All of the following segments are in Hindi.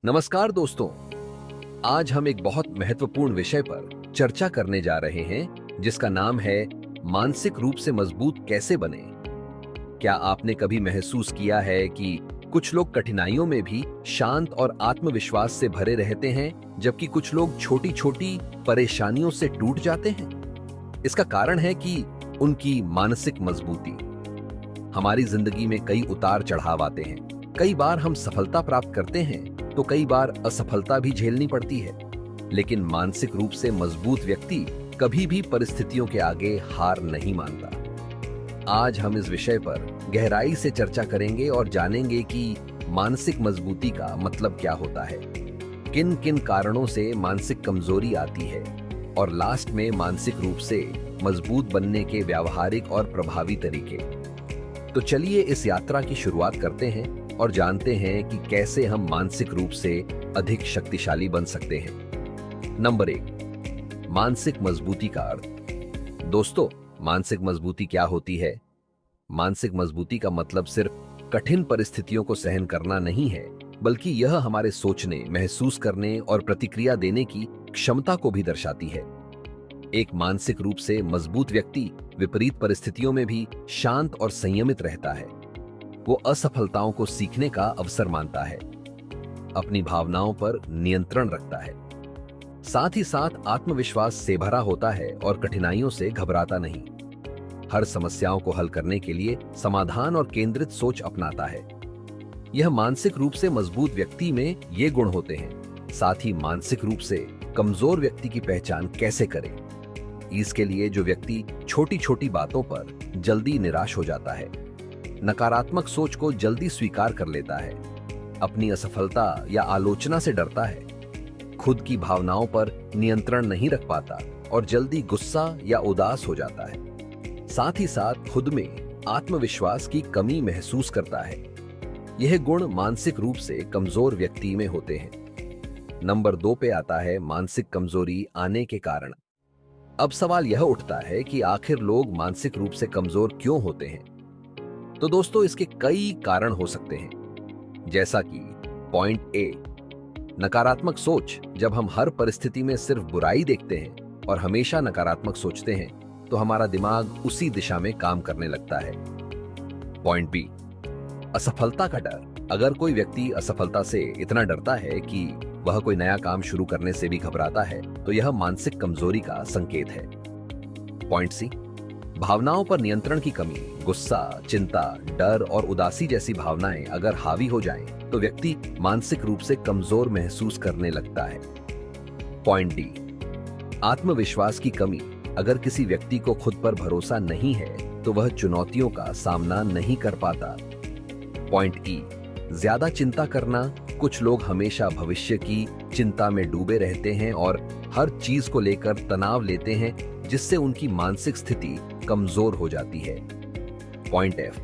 नमस्कार दोस्तों, आज हम एक बहुत महत्वपूर्ण विषय पर चर्चा करने जा रहे हैं जिसका नाम है मानसिक रूप से मजबूत कैसे बने। क्या आपने कभी महसूस किया है कि कुछ लोग कठिनाइयों में भी शांत और आत्मविश्वास से भरे रहते हैं, जबकि कुछ लोग छोटी छोटी परेशानियों से टूट जाते हैं? इसका कारण है कि उनकी मानसिक मजबूती। हमारी जिंदगी में कई उतार चढ़ाव आते हैं। कई बार हम सफलता प्राप्त करते हैं तो कई बार असफलता भी झेलनी पड़ती है, लेकिन मानसिक रूप से मजबूत व्यक्ति कभी भी परिस्थितियों के आगे हार नहीं मानता। आज हम इस विषय पर गहराई से चर्चा करेंगे और जानेंगे कि मानसिक मजबूती का मतलब क्या होता है, किन किन कारणों से मानसिक कमजोरी आती है और लास्ट में मानसिक रूप से मजबूत बनने के व्यावहारिक और प्रभावी तरीके। तो चलिए इस यात्रा की शुरुआत करते हैं और जानते हैं कि कैसे हम मानसिक रूप से अधिक शक्तिशाली बन सकते हैं। नंबर 1, मानसिक मजबूती का अर्थ। दोस्तों, मानसिक मजबूती क्या होती है? मानसिक मजबूती का मतलब सिर्फ कठिन परिस्थितियों को सहन करना नहीं है, बल्कि यह हमारे सोचने, महसूस करने और प्रतिक्रिया देने की क्षमता को भी दर्शाती है। एक मानसिक रूप से मजबूत व्यक्ति विपरीत परिस्थितियों में भी शांत और संयमित रहता है। वो असफलताओं को सीखने का अवसर मानता है, अपनी भावनाओं पर नियंत्रण रखता है, साथ ही साथ आत्मविश्वास से भरा होता है और कठिनाइयों से घबराता नहीं। हर समस्याओं को हल करने के लिए समाधान और केंद्रित सोच अपनाता है। यह मानसिक रूप से मजबूत व्यक्ति में ये गुण होते हैं। साथ ही मानसिक रूप से कमजोर व्यक्ति की पहचान कैसे करें? इसके लिए जो व्यक्ति छोटी छोटी बातों पर जल्दी निराश हो जाता है, नकारात्मक सोच को जल्दी स्वीकार कर लेता है, अपनी असफलता या आलोचना से डरता है, खुद की भावनाओं पर नियंत्रण नहीं रख पाता और जल्दी गुस्सा या उदास हो जाता है, साथ ही साथ खुद में आत्मविश्वास की कमी महसूस करता है। यह गुण मानसिक रूप से कमजोर व्यक्ति में होते हैं। नंबर 2 पे आता है मानसिक कमजोरी आने के कारण। अब सवाल यह उठता है कि आखिर लोग मानसिक रूप से कमजोर क्यों होते हैं? तो दोस्तों, इसके कई कारण हो सकते हैं, जैसा कि पॉइंट ए, नकारात्मक सोच। जब हम हर परिस्थिति में सिर्फ बुराई देखते हैं और हमेशा नकारात्मक सोचते हैं, तो हमारा दिमाग उसी दिशा में काम करने लगता है। पॉइंट बी, असफलता का डर। अगर कोई व्यक्ति असफलता से इतना डरता है कि वह कोई नया काम शुरू करने से भी घबराता है, तो यह मानसिक कमजोरी का संकेत है। पॉइंट सी, भावनाओं पर नियंत्रण की कमी। गुस्सा, चिंता, डर और उदासी जैसी भावनाएं अगर हावी हो जाएं, तो व्यक्ति मानसिक रूप से कमजोर महसूस करने लगता है। पॉइंट डी, आत्मविश्वास की कमी। अगर किसी व्यक्ति को खुद पर भरोसा नहीं है, तो वह चुनौतियों का सामना नहीं कर पाता। पॉइंट ई, ज्यादा चिंता करना। कुछ लोग हमेशा भविष्य की चिंता में डूबे रहते हैं और हर चीज को लेकर तनाव लेते हैं, जिससे उनकी मानसिक स्थिति कमजोर हो जाती है। पॉइंट एफ,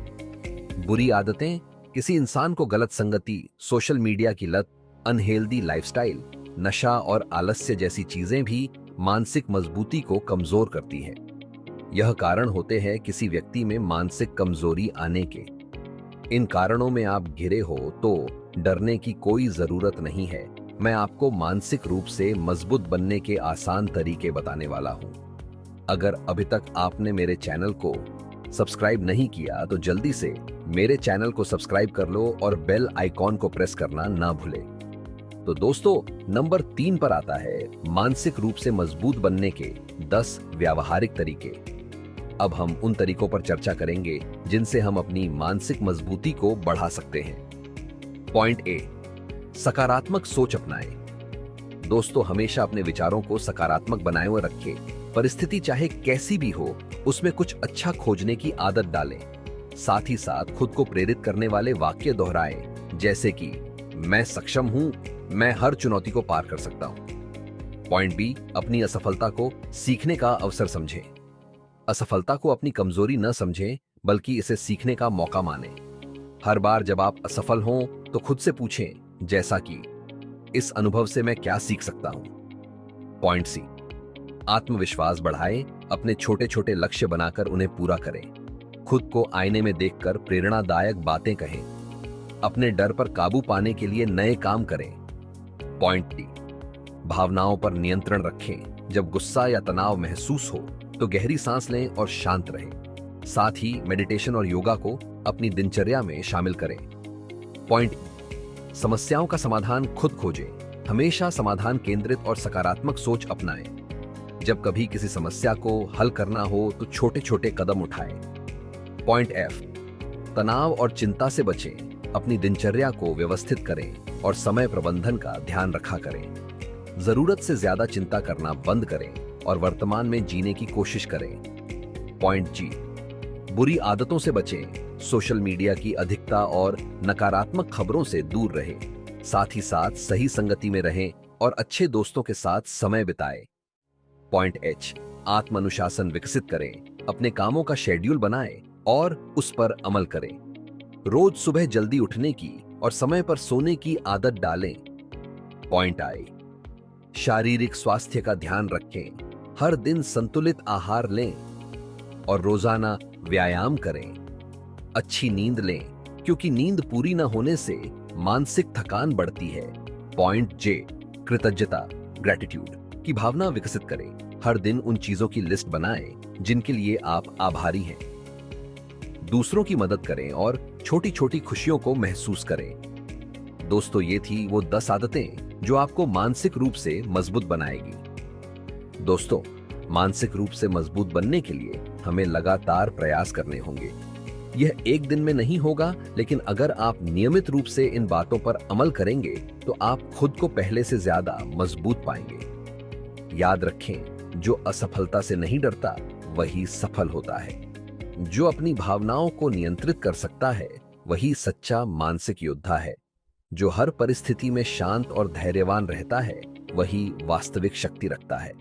बुरी आदतें। किसी इंसान को गलत संगति, सोशल मीडिया की लत, अनहेल्दी लाइफस्टाइल, नशा और आलस्य जैसी चीजें भी मानसिक मजबूती को कमजोर करती हैं। यह कारण होते हैं किसी व्यक्ति में मानसिक कमजोरी आने के। इन कारणों में आप घिरे हो तो डरने की कोई जरूरत नहीं है। मैं आपको मानसिक रूप से मजबूत बनने के आसान तरीके बताने वाला हूं। अगर अभी तक आपने मेरे चैनल को सब्सक्राइब नहीं किया, तो जल्दी से मेरे चैनल को सब्सक्राइब कर लो और बेल आइकॉन को प्रेस करना ना भूलें। तो दोस्तों, नंबर 3 पर आता है मानसिक रूप से मजबूत बनने के 10 व्यावहारिक तरीके। अब हम उन तरीकों पर चर्चा करेंगे जिनसे हम अपनी मानसिक मजबूती को बढ़ा सकते हैं। पॉइंट ए, सकारात्मक सोच अपनाएं। दोस्तों, हमेशा अपने विचारों को सकारात्मक बनाए हुए रखें। परिस्थिति चाहे कैसी भी हो, उसमें कुछ अच्छा खोजने की आदत डालें। साथ ही साथ खुद को प्रेरित करने वाले वाक्य दोहराएं, जैसे कि मैं सक्षम हूं, मैं हर चुनौती को पार कर सकता हूं। पॉइंट बी, अपनी असफलता को सीखने का अवसर समझें। असफलता को अपनी कमजोरी न समझें, बल्कि इसे सीखने का मौका मानें। हर बार जब आप असफल हों, तो खुद से पूछें, जैसा कि इस अनुभव से मैं क्या सीख सकता हूं। पॉइंट सी, आत्मविश्वास बढ़ाएं। अपने छोटे छोटे लक्ष्य बनाकर उन्हें पूरा करें। खुद को आईने में देखकर प्रेरणादायक बातें कहें। अपने डर पर काबू पाने के लिए नए काम करें। पॉइंट डी, भावनाओं पर नियंत्रण रखें। जब गुस्सा या तनाव महसूस हो तो गहरी सांस लें और शांत रहें। साथ ही मेडिटेशन और योगा को अपनी दिनचर्या में शामिल करें। पॉइंट ई, समस्याओं का समाधान खुद खोजें। हमेशा समाधान केंद्रित और सकारात्मक सोच अपनाएं। जब कभी किसी समस्या को हल करना हो तो छोटे छोटे कदम उठाएं। पॉइंट एफ, तनाव और चिंता से बचें। अपनी दिनचर्या को व्यवस्थित करें और समय प्रबंधन का ध्यान रखा करें। जरूरत से ज्यादा चिंता करना बंद करें और वर्तमान में जीने की कोशिश करें। पॉइंट जी, बुरी आदतों से बचें। सोशल मीडिया की अधिकता और नकारात्मक खबरों से दूर रहें। साथ ही साथ सही संगति में रहें और अच्छे दोस्तों के साथ समय बिताएं। पॉइंट एच, आत्म अनुशासन विकसित करें। अपने कामों का शेड्यूल बनाएं और उस पर अमल करें। रोज सुबह जल्दी उठने की और समय पर सोने की आदत डालें। पॉइंट आई, शारीरिक स्वास्थ्य का ध्यान रखें। हर दिन संतुलित आहार लें और रोजाना व्यायाम करें। अच्छी नींद लें क्योंकि नींद पूरी न होने से मानसिक थकान बढ़ती है। पॉइंट जे, कृतज्ञता, ग्रेटिट्यूड की भावना विकसित करें। हर दिन उन चीजों की लिस्ट बनाएं जिनके लिए आप आभारी हैं। दूसरों की मदद करें और छोटी छोटी खुशियों को महसूस करें। दोस्तों, ये थी वो 10 आदतें जो आपको मानसिक रूप से मजबूत बनाएगी। दोस्तों, मानसिक रूप से मजबूत बनने के लिए हमें लगातार प्रयास करने होंगे। यह एक दिन में नहीं होगा, लेकिन अगर आप नियमित रूप से इन बातों पर अमल करेंगे तो आप खुद को पहले से ज्यादा मजबूत पाएंगे। याद रखें, जो असफलता से नहीं डरता वही सफल होता है। जो अपनी भावनाओं को नियंत्रित कर सकता है वही सच्चा मानसिक योद्धा है। जो हर परिस्थिति में शांत और धैर्यवान रहता है वही वास्तविक शक्ति रखता है।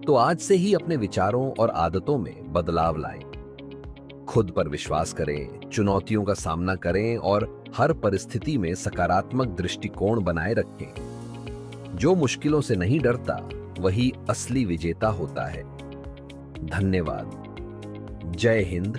तो आज से ही अपने विचारों और आदतों में बदलाव लाएं। खुद पर विश्वास करें, चुनौतियों का सामना करें और हर परिस्थिति में सकारात्मक दृष्टिकोण बनाए रखें। जो मुश्किलों से नहीं डरता वही असली विजेता होता है। धन्यवाद। जय हिंद।